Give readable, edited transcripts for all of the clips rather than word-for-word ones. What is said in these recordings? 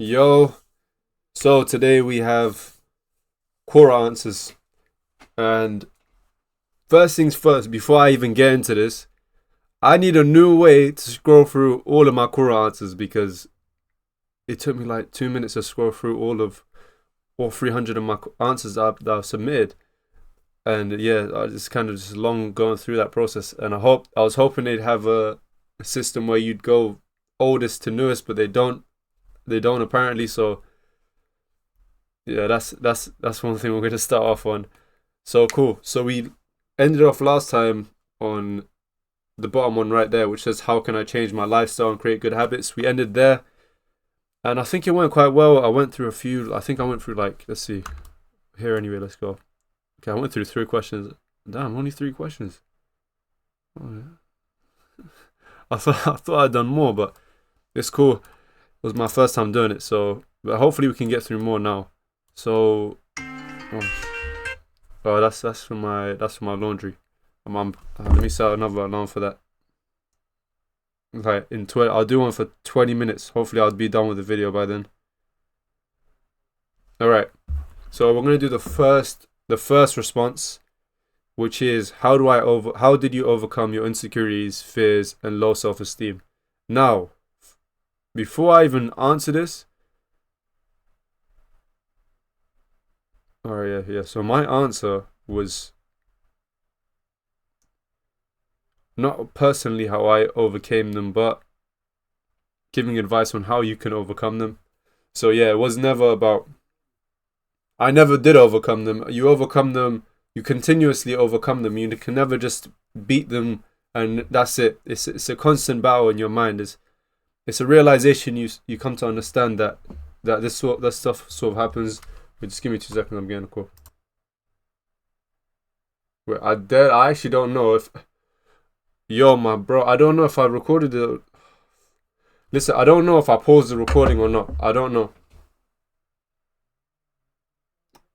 Yo, so today we have Quora answers. And first things first, before I even get into this, I need a new way to scroll through all of my Quora answers because it took me like 2 minutes to scroll through all 300 of my answers that I've submitted. And yeah, I just kind of just long going through that process. And I was hoping they'd have a system where you'd go oldest to newest, but they don't. They don't apparently. So yeah, that's one thing we're going to start off on. So cool. So we ended off last time on the bottom one right there, which says, "How can I change my lifestyle and create good habits?" We ended there, and I think it went quite well. I went through a few. I think I went through like, let's see, here anyway. Let's go. Okay, I went through 3 questions. Damn, only 3 questions. Oh, yeah. I thought I'd done more, but it's cool. It was my first time doing it, so but hopefully we can get through more now. So, oh, that's for my laundry. Let me set another alarm for that. Okay, I'll do one for 20 minutes. Hopefully I'll be done with the video by then. All right. So we're gonna do the first response, which is how did you overcome your insecurities, fears, and low self-esteem? Now, before I even answer this, yeah. So my answer was not personally how I overcame them, but giving advice on how you can overcome them. So yeah, it was never about. I never did overcome them. You overcome them. You continuously overcome them. You can never just beat them and that's it. It's a constant battle in your mind. It's a realization you come to understand that this stuff sort of happens. But just give me 2 seconds. I'm getting a call. Wait, I actually don't know if. Yo, my bro, I don't know if I recorded it. Listen, I don't know if I paused the recording or not. I don't know.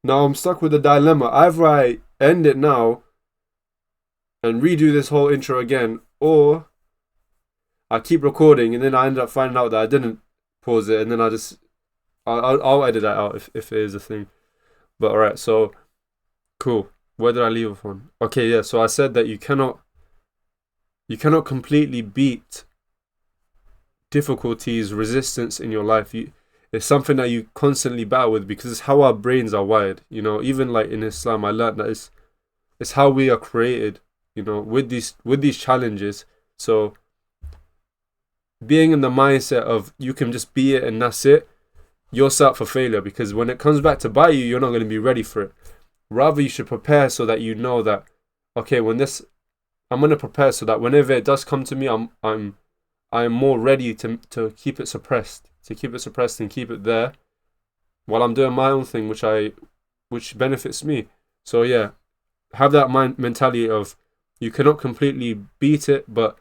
Now I'm stuck with a dilemma. Either I end it now and redo this whole intro again, or I keep recording and then I end up finding out that I didn't pause it, and then I'll edit that out if it is a thing. But alright, so cool. Where did I leave off on? Okay, yeah. So I said that you cannot completely beat difficulties, resistance in your life. It's something that you constantly battle with because it's how our brains are wired. Even like in Islam, I learned that it's how we are created. With these challenges. So being in the mindset of you can just be it and that's it, you're set up for failure because when it comes back to bite you, you're not going to be ready for it. Rather, you should prepare so that you know that okay, I'm going to prepare so that whenever it does come to me, I'm more ready to keep it suppressed, and keep it there while I'm doing my own thing, which benefits me. So yeah, have that mentality of you cannot completely beat it, but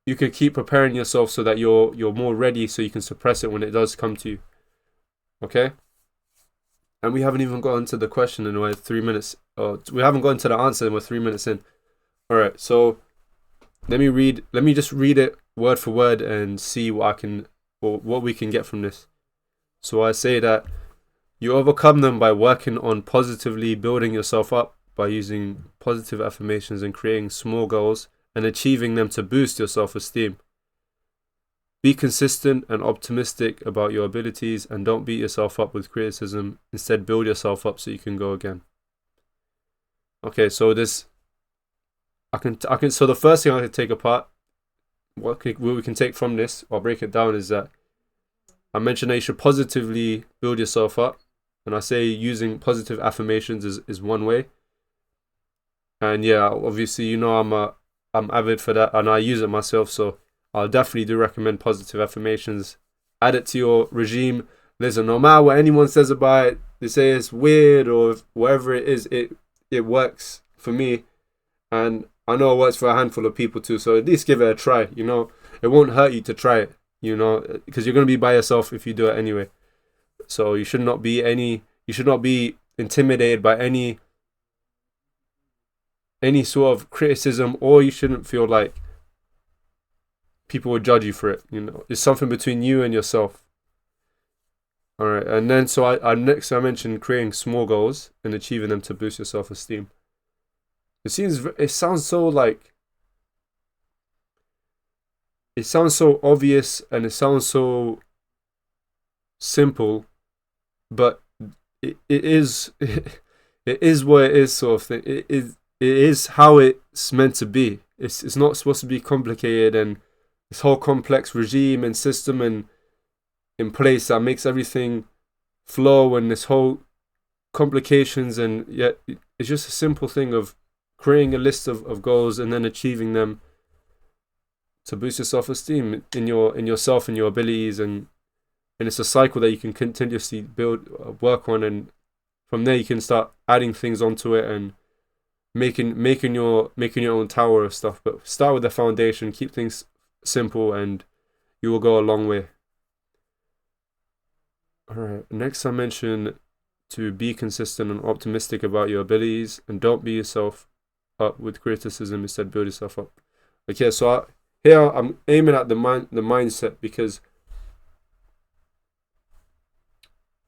you can keep preparing yourself so that you're more ready, so you can suppress it when it does come to you. Okay. And we haven't even gotten to the question and we're 3 minutes. We haven't gotten to the answer and we're 3 minutes in. All right, so let me just read it word for word and see what we can get from this. So I say that you overcome them by working on positively building yourself up by using positive affirmations and creating small goals and achieving them to boost your self-esteem. Be consistent and optimistic about your abilities and don't beat yourself up with criticism. Instead, build yourself up so you can go again. Okay, so so the first thing I can take apart, what we can take from this, or break it down, is that I mentioned that you should positively build yourself up, and I say using positive affirmations is one way. And yeah, obviously I'm avid for that, and I use it myself, so I'll definitely do recommend positive affirmations. Add it to your regime. Listen, no matter what anyone says about it, they say it's weird or whatever it is, it works for me, and I know it works for a handful of people too. So at least give it a try. It won't hurt you to try it. Because you're gonna be by yourself if you do it anyway. So you should not be intimidated by any sort of criticism, or you shouldn't feel like people will judge you for it. It's something between you and yourself. All right, and then so I next I mentioned creating small goals and achieving them to boost your self-esteem. It sounds so like it sounds so obvious and it sounds so simple, but it is it is what it is, sort of thing. It is how it's meant to be. It's not supposed to be complicated, and this whole complex regime and system and in place that makes everything flow, and this whole complications, and yet it's just a simple thing of creating a list of goals and then achieving them to boost your self-esteem in yourself and your abilities, and it's a cycle that you can continuously build, work on, and from there you can start adding things onto it and making your own tower of stuff. But start with the foundation, keep things simple, and you will go a long way. All right, next I mentioned to be consistent and optimistic about your abilities, and don't beat yourself up with criticism. Instead, build yourself up. Okay, so here I'm aiming at the mindset, because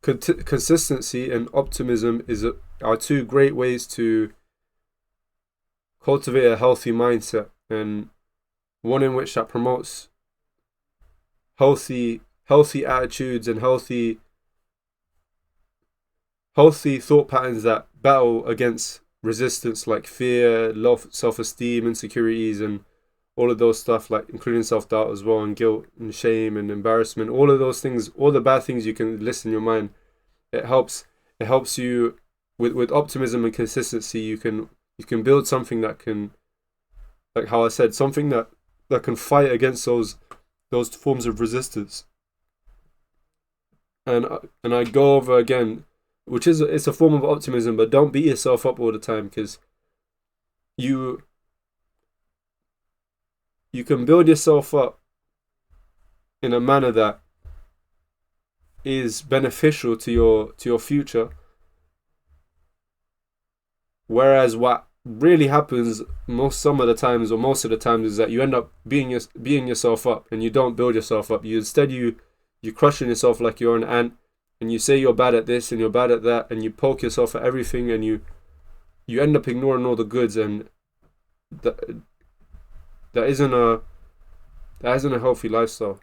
consistency and optimism are two great ways to cultivate a healthy mindset, and one in which that promotes healthy attitudes and healthy thought patterns that battle against resistance like fear, love, self-esteem, insecurities, and all of those stuff, like including self-doubt as well, and guilt and shame and embarrassment. All of those things, all the bad things you can list in your mind. It helps you with optimism and consistency. You can build something that can, like how I said, something that can fight against those forms of resistance. And I go over again, which is it's a form of optimism, but don't beat yourself up all the time, because you can build yourself up in a manner that is beneficial to your future. Whereas what really happens most of the times is that you end up beating yourself up, and you don't build yourself up. You're crushing yourself like you're an ant, and you say you're bad at this and you're bad at that, and you poke yourself at everything, and you end up ignoring all the goods, and that isn't a healthy lifestyle.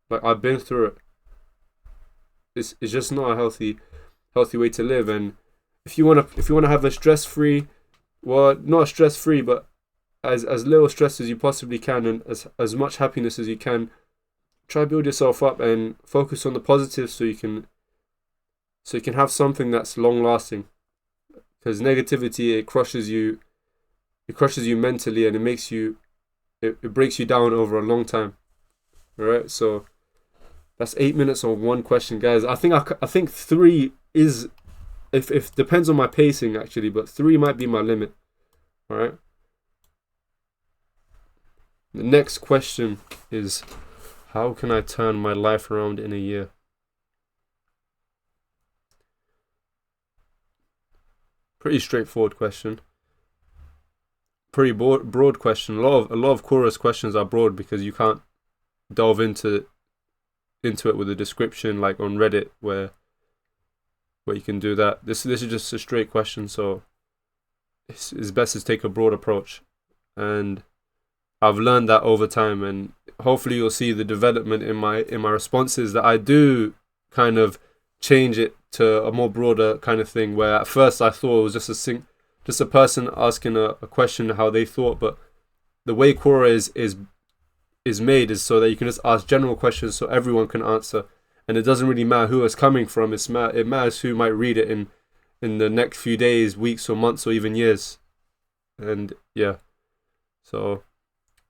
Like, I've been through it. It's just not a healthy way to live. And if you want to have a stress-free, well, not stress-free, but as little stress as you possibly can, and as much happiness as you can, try to build yourself up and focus on the positives, so you can have something that's long-lasting. Because negativity, it crushes you mentally, and it breaks you down over a long time. All right, so that's 8 minutes on one question, guys. I think 3 is, if depends on my pacing actually, but 3 might be my limit. All right. The next question is, how can I turn my life around in a year? Pretty straightforward question. Pretty broad question. A lot of Quora's questions are broad because you can't delve into it with a description like on Reddit where you can do that. This is just a straight question, so it's best to take a broad approach. And I've learned that over time, and hopefully you'll see the development in my responses, that I do kind of change it to a more broader kind of thing, where at first I thought it was just a person asking a question how they thought, but the way Quora is made is so that you can just ask general questions so everyone can answer, and it doesn't really matter who it's coming from. It matters who might read it in the next few days, weeks, or months, or even years. And yeah, so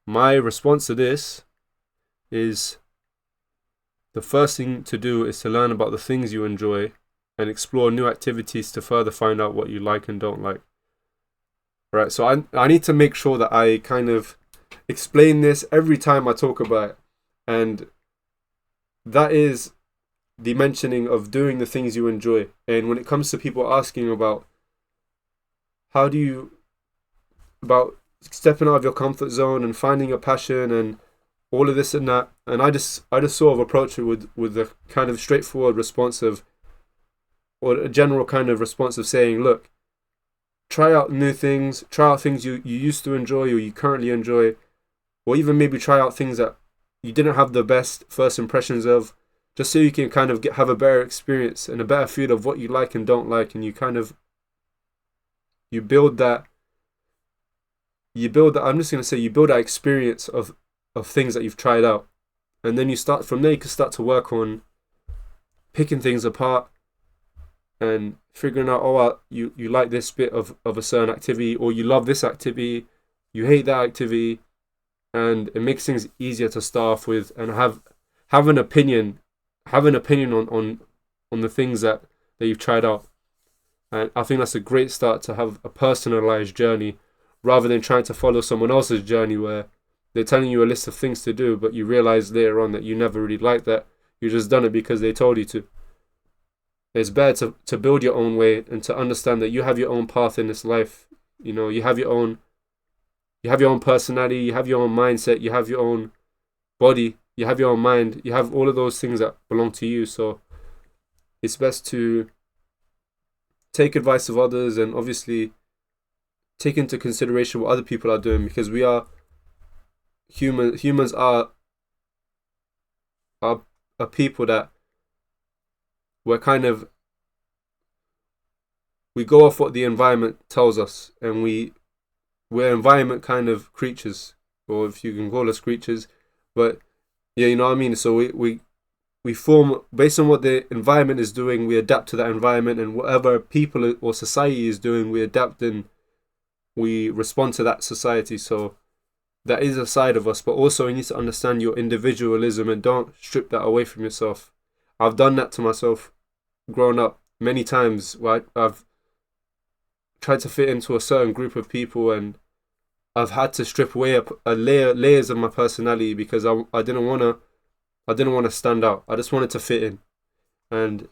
my response to this is, the first thing to do is to learn about the things you enjoy and explore new activities to further find out what you like and don't like. Right, so I need to make sure that I kind of explain this every time I talk about it, and that is the mentioning of doing the things you enjoy. And when it comes to people asking about about stepping out of your comfort zone and finding your passion and all of this and that. And I just sort of approach it with a kind of straightforward response of, or a general kind of response of saying, look, try out new things, try out things you used to enjoy or you currently enjoy, or even maybe try out things that you didn't have the best first impressions of, just so you can kind of have a better experience and a better feel of what you like and don't like, and you kind of, you build that, I'm just going to say, you build that experience of things that you've tried out. And then you start, from there you can start to work on picking things apart and figuring out, oh, you like this bit of a certain activity, or you love this activity, you hate that activity, and it makes things easier to start off with, and have an opinion on the things that you've tried out. And I think that's a great start, to have a personalized journey rather than trying to follow someone else's journey where they're telling you a list of things to do, but you realize later on that you never really liked that. You just done it because they told you to. It's better to build your own way and to understand that you have your own path in this life. You know, you have your own personality, you have your own mindset, you have your own body, you have your own mind, you have all of those things that belong to you. So it's best to take advice of others and obviously take into consideration what other people are doing, because we are humans are people that we go off what the environment tells us, and we're environment kind of creatures, or if you can call us creatures, but yeah, you know what I mean. So we form based on what the environment is doing, we adapt to that environment, and whatever people or society is doing, we adapt and we respond to that society. So that is a side of us, but also you need to understand your individualism and don't strip that away from yourself. I've done that to myself growing up many times, where I've tried to fit into a certain group of people, and I've had to strip away layers of my personality because I didn't want to stand out. I just wanted to fit in, and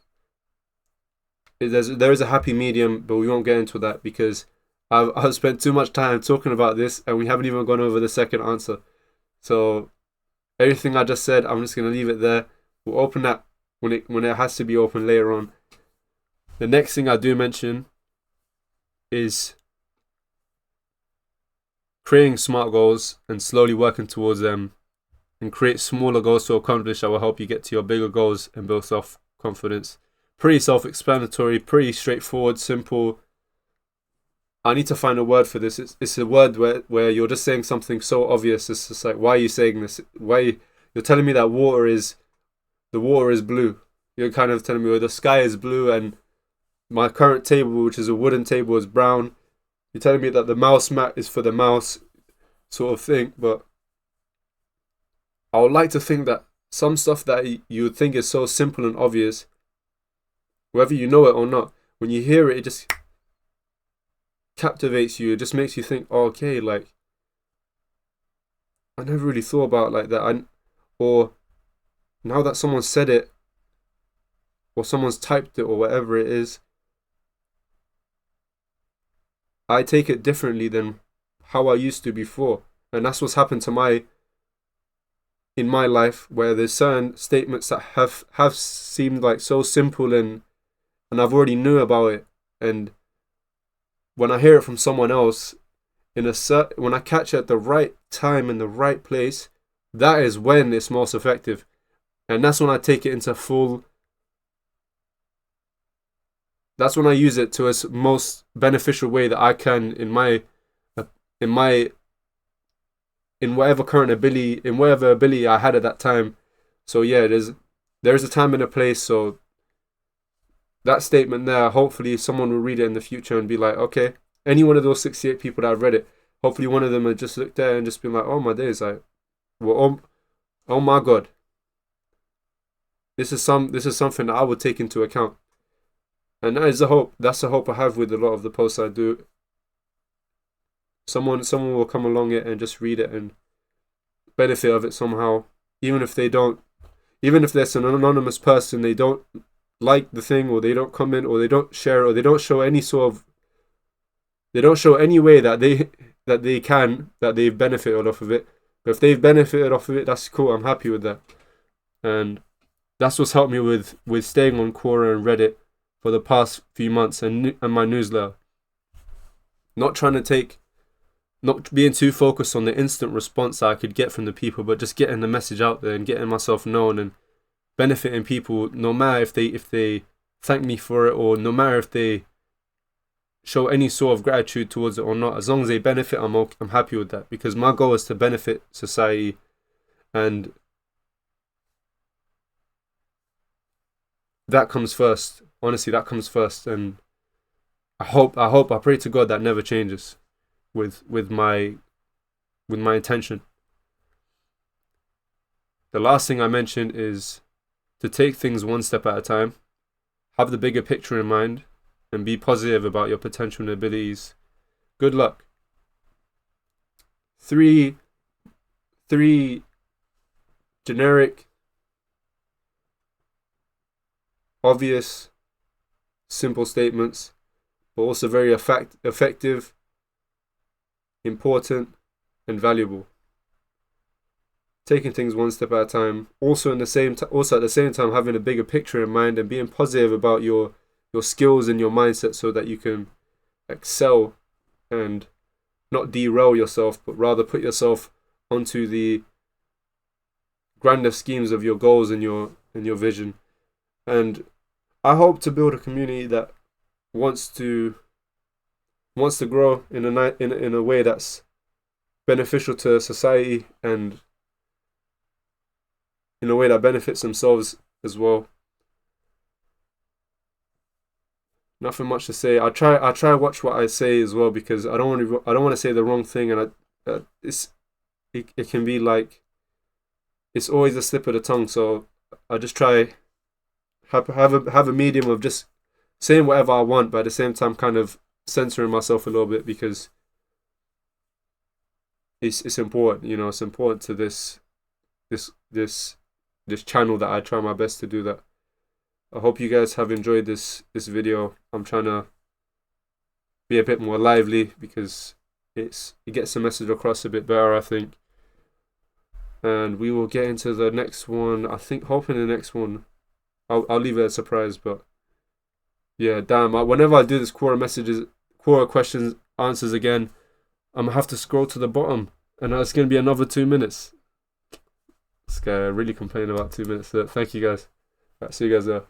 there is a happy medium, but we won't get into that because I've spent too much time talking about this, and we haven't even gone over the second answer. So everything I just said, I'm just gonna leave it there. We'll open that when it has to be open later on. The next thing I do mention is creating smart goals and slowly working towards them, and create smaller goals to accomplish that will help you get to your bigger goals and build self-confidence. Pretty self-explanatory, pretty straightforward, simple. I need to find a word for this. It's a word where you're just saying something so obvious. It's just like, why are you saying this? You're telling me that the water is blue. You're kind of telling me, well, the sky is blue, and my current table, which is a wooden table, is brown. You're telling me that the mouse mat is for the mouse, sort of thing. But I would like to think that some stuff that you would think is so simple and obvious, whether you know it or not, when you hear it, it just captivates you. It just makes you think, oh, okay, like, I never really thought about it like that. Or now that someone said it, or someone's typed it, or whatever it is, I take it differently than how I used to before. And that's what's happened to in my life, where there's certain statements that have seemed like so simple, and I've already knew about it, and when I hear it from someone else, when I catch it at the right time in the right place, that is when it's most effective, and that's when I take it into full. That's when I use it to its most beneficial way that I can in whatever current ability, in whatever ability I had at that time. So yeah, there's a time and a place. So that statement there, hopefully someone will read it in the future and be like, okay, any one of those 68 people that have read it, hopefully one of them will just look there and just be like, oh my days, like, well, oh my God, this is something that I would take into account. And that is the hope. That's the hope I have with a lot of the posts I do. Someone will come along it and just read it and benefit of it somehow, even if there's an anonymous person, they don't like the thing, or they don't comment, or they don't share, or they don't show any way that they've benefited off of it. But if they've benefited off of it, that's cool. I'm happy with that. And that's what's helped me with staying on Quora and Reddit for the past few months, and my newsletter. Not being too focused on the instant response that I could get from the people, but just getting the message out there and getting myself known and benefiting people, no matter if they thank me for it, or no matter if they show any sort of gratitude towards it or not. As long as they benefit, I'm happy with that, because my goal is to benefit society, and that comes first. Honestly, that comes first, and I pray to God that never changes with my intention. The last thing I mentioned is to take things one step at a time, have the bigger picture in mind, and be positive about your potential and abilities. Good luck. Three generic, obvious, simple statements, but also very effective, important, and valuable. Taking things one step at a time. Also at the same time, having a bigger picture in mind and being positive about your skills and your mindset, so that you can excel and not derail yourself, but rather put yourself onto the grander schemes of your goals and your vision. And I hope to build a community that wants to grow in a way that's beneficial to society, and in a way that benefits themselves as well. Nothing much to say. I try to watch what I say as well, because I don't want to say the wrong thing, and it can be like, it's always a slip of the tongue. So I just try have a medium of just saying whatever I want, but at the same time kind of censoring myself a little bit, because it's important. It's important to this channel that I try my best to do that. I hope you guys have enjoyed this video. I'm trying to be a bit more lively, because it gets the message across a bit better, I think. And we will get into the next one. I think, hoping the next one, I'll leave it a surprise. But yeah, damn. Whenever I do this Quora questions answers again, I'm gonna have to scroll to the bottom, and it's gonna be another 2 minutes. This guy really complaining about 2 minutes. Thank you guys. Right, see you guys there.